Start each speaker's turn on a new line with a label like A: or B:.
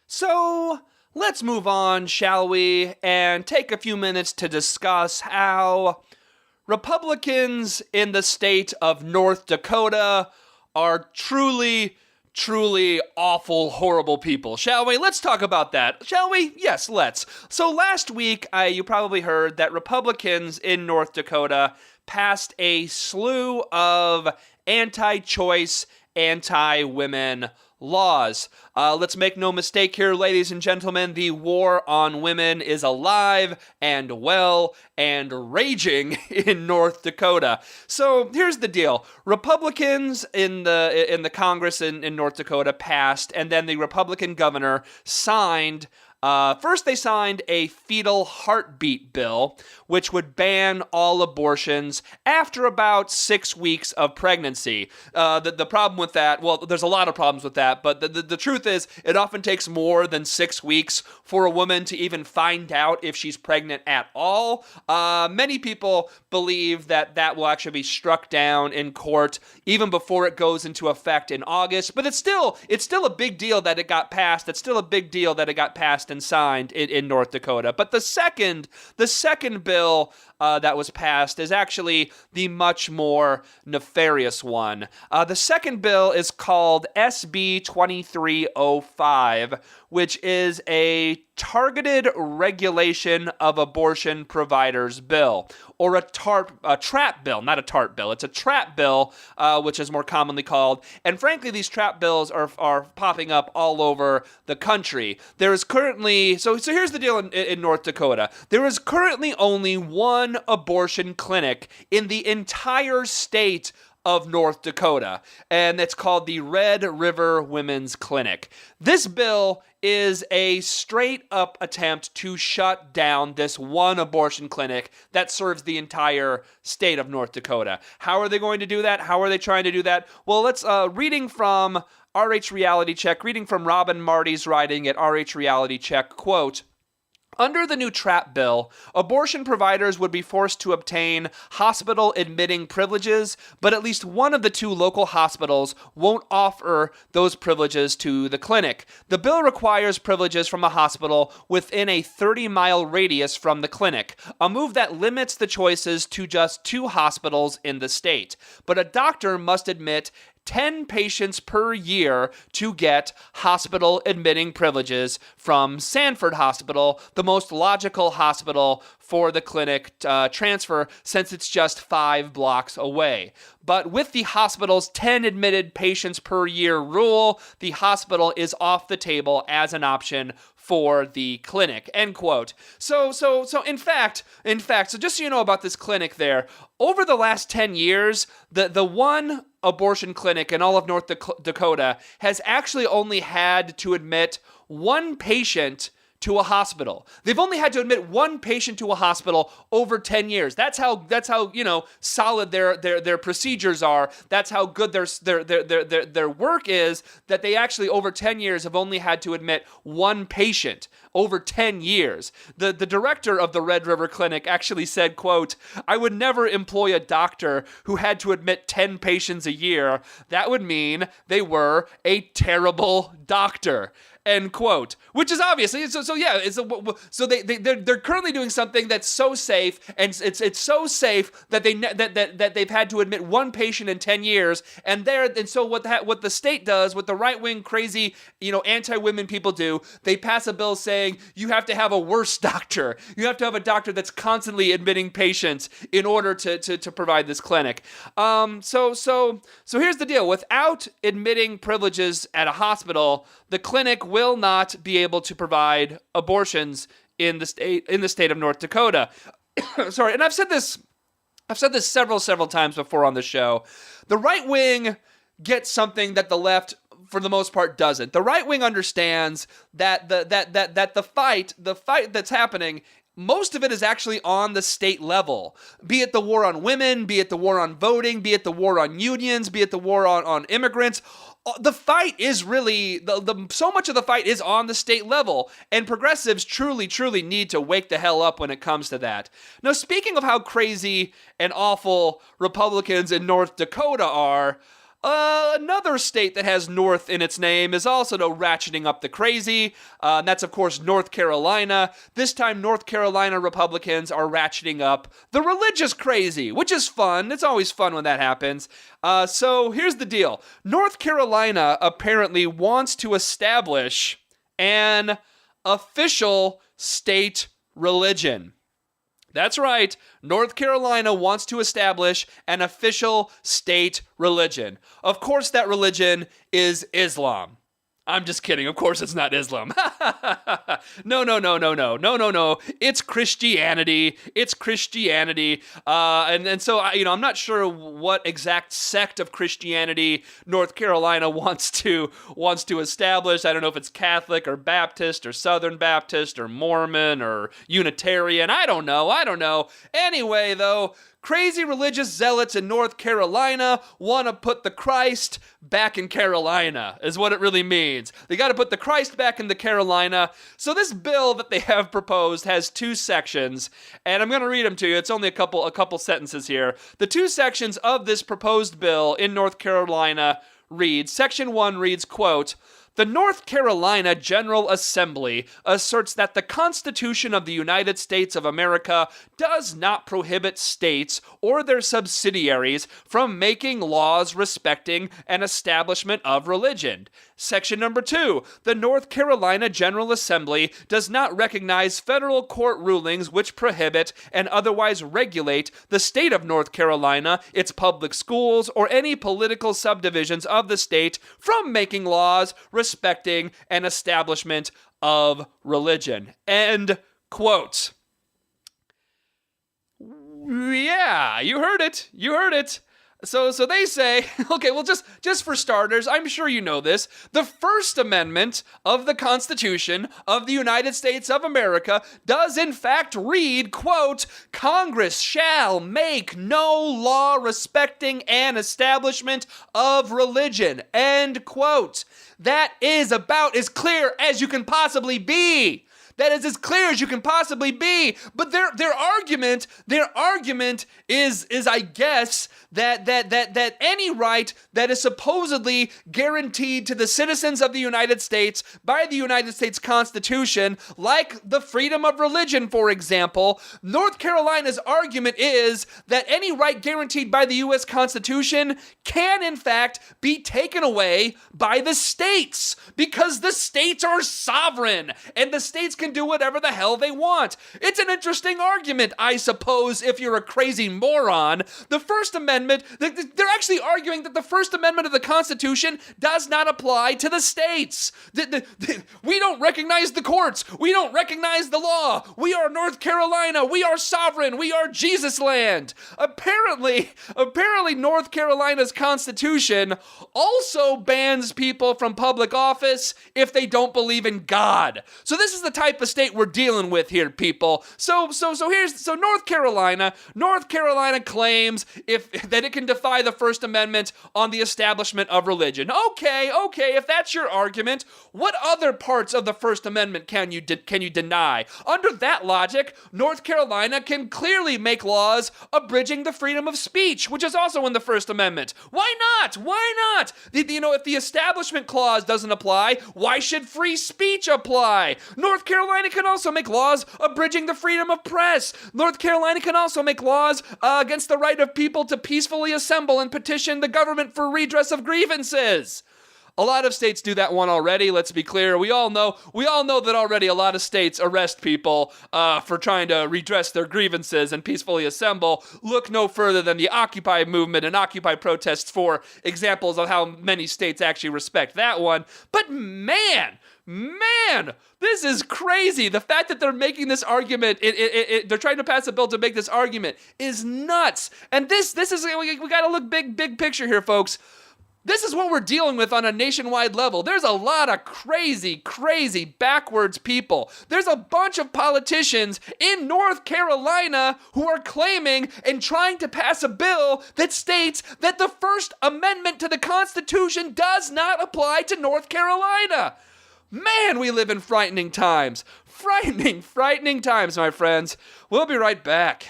A: So let's move on, shall we, and take a few minutes to discuss how Republicans in the state of North Dakota are truly awful, horrible people, shall we? Let's talk about that, shall we? Yes, let's. So last week, you probably heard that Republicans in North Dakota passed a slew of anti-choice, anti-women laws. Let's make no mistake here, ladies and gentlemen, the war on women is alive and well and raging in North Dakota. So here's the deal. Republicans in the Congress in North Dakota passed, and then the Republican governor signed. First, they signed a fetal heartbeat bill, which would ban all abortions after about 6 weeks of pregnancy. The problem with that, well, there's a lot of problems with that, but the truth is it often takes more than 6 weeks for a woman to even find out if she's pregnant at all. Many people believe that will actually be struck down in court even before it goes into effect in August, but it's still a big deal that it got passed. It's still a big deal that it got passed and signed in North Dakota. But the second bill that was passed is actually the much more nefarious one. The second bill is called SB 2305, which is a targeted regulation of abortion providers bill, or a trap bill, not a TARP bill. It's a trap bill, which is more commonly called. And frankly, these trap bills are popping up all over the country. There is currently, so here's the deal in North Dakota. There is currently only one abortion clinic in the entire state of North Dakota, and it's called the Red River Women's Clinic. This bill is a straight-up attempt to shut down this one abortion clinic that serves the entire state of North Dakota. How are they going to do that? How are they trying to do that? Well, let's, reading from RH Reality Check, reading from Robin Marty's writing at RH Reality Check, quote, under the new TRAP bill, abortion providers would be forced to obtain hospital admitting privileges, but at least one of the two local hospitals won't offer those privileges to the clinic. The bill requires privileges from a hospital within a 30-mile radius from the clinic, a move that limits the choices to just two hospitals in the state. But a doctor must admit 10 patients per year to get hospital admitting privileges from Sanford Hospital, the most logical hospital for the clinic transfer since it's just 5 blocks away. But with the hospital's 10 admitted patients per year rule, the hospital is off the table as an option for the clinic, end quote. So in fact, so just so you know about this clinic there, over the last 10 years, the one abortion clinic in all of North Dakota has actually only had to admit one patient to a hospital. They've only had to admit one patient to a hospital over 10 years. That's how solid their procedures are. That's how good their work is, that they actually over 10 years have only had to admit one patient over 10 years. The director of the Red River Clinic actually said, quote, I would never employ a doctor who had to admit 10 patients a year. That would mean they were a terrible doctor. End quote. Which is obviously so they're currently doing something that's so safe, and it's so safe that they've had to admit one patient in 10 years, and so what the state does, what the right wing crazy anti-women people do, they pass a bill saying you have to have a worse doctor. You have to have a doctor that's constantly admitting patients in order to provide this clinic. So here's the deal. Without admitting privileges at a hospital, the clinic will not be able to provide abortions in the state of North Dakota. Sorry, and I've said this several times before on the show. The right wing gets something that the left, for the most part, doesn't. The right wing understands that the fight that's happening, most of it is actually on the state level. Be it the war on women, be it the war on voting, be it the war on unions, be it the war on immigrants. The fight is really, so much of the fight is on the state level, and progressives truly need to wake the hell up when it comes to that. Now, speaking of how crazy and awful Republicans in North Dakota are, Another state that has North in its name is also ratcheting up the crazy, and that's, of course, North Carolina. This time, North Carolina Republicans are ratcheting up the religious crazy, which is fun. It's always fun when that happens. So here's the deal. North Carolina apparently wants to establish an official state religion. That's right. North Carolina wants to establish an official state religion. Of course, that religion is Islam. I'm just kidding. Of course it's not Islam. No. It's Christianity. It's Christianity. And so, I'm not sure what exact sect of Christianity North Carolina wants to establish. I don't know if it's Catholic or Baptist or Southern Baptist or Mormon or Unitarian. I don't know. Anyway, though, crazy religious zealots in North Carolina want to put the Christ back in Carolina, is what it really means. They got to put the Christ back in the Carolina. So this bill that they have proposed has two sections, and I'm going to read them to you. It's only a couple sentences here. The two sections of this proposed bill in North Carolina read, Section 1 reads, quote, "The North Carolina General Assembly asserts that the Constitution of the United States of America does not prohibit states or their subsidiaries from making laws respecting an establishment of religion. Section number 2, the North Carolina General Assembly does not recognize federal court rulings which prohibit and otherwise regulate the state of North Carolina, its public schools, or any political subdivisions of the state from making laws respecting an establishment of religion." End quote. Yeah, you heard it. So they say, okay, well, just for starters, I'm sure you know this, the First Amendment of the Constitution of the United States of America does in fact read, quote, "Congress shall make no law respecting an establishment of religion," end quote. That is about as clear as you can possibly be. That is as clear as you can possibly be. But their argument is I guess that any right that is supposedly guaranteed to the citizens of the United States by the United States Constitution, like the freedom of religion, for example, North Carolina's argument is that any right guaranteed by the U.S. Constitution can in fact be taken away by the states, because the states are sovereign and the states can do whatever the hell they want. It's an interesting argument, I suppose, if you're a crazy moron. The First Amendment, they're actually arguing that the First Amendment of the Constitution does not apply to the states. We don't recognize the courts. We don't recognize the law. We are North Carolina. We are sovereign. We are Jesus land. Apparently North Carolina's Constitution also bans people from public office if they don't believe in God. So this is the type of state we're dealing with here, people. So North Carolina claims that it can defy the First Amendment on the establishment of religion. Okay, if that's your argument, what other parts of the First Amendment can you deny? Under that logic, North Carolina can clearly make laws abridging the freedom of speech, which is also in the First Amendment. Why not? If the Establishment Clause doesn't apply, why should free speech apply? North Carolina can also make laws abridging the freedom of press. North Carolina can also make laws against the right of people to peacefully assemble and petition the government for redress of grievances. A lot of states do that one already, let's be clear. We all know that already a lot of states arrest people for trying to redress their grievances and peacefully assemble. Look no further than the Occupy movement and Occupy protests for examples of how many states actually respect that one. But man, this is crazy. The fact that they're making this argument, they're trying to pass a bill to make this argument is nuts. And this is, we got to look big picture here, folks. This is what we're dealing with on a nationwide level. There's a lot of crazy backwards people. There's a bunch of politicians in North Carolina who are claiming and trying to pass a bill that states that the First Amendment to the Constitution does not apply to North Carolina. Man, we live in frightening times. Frightening times, my friends. We'll be right back.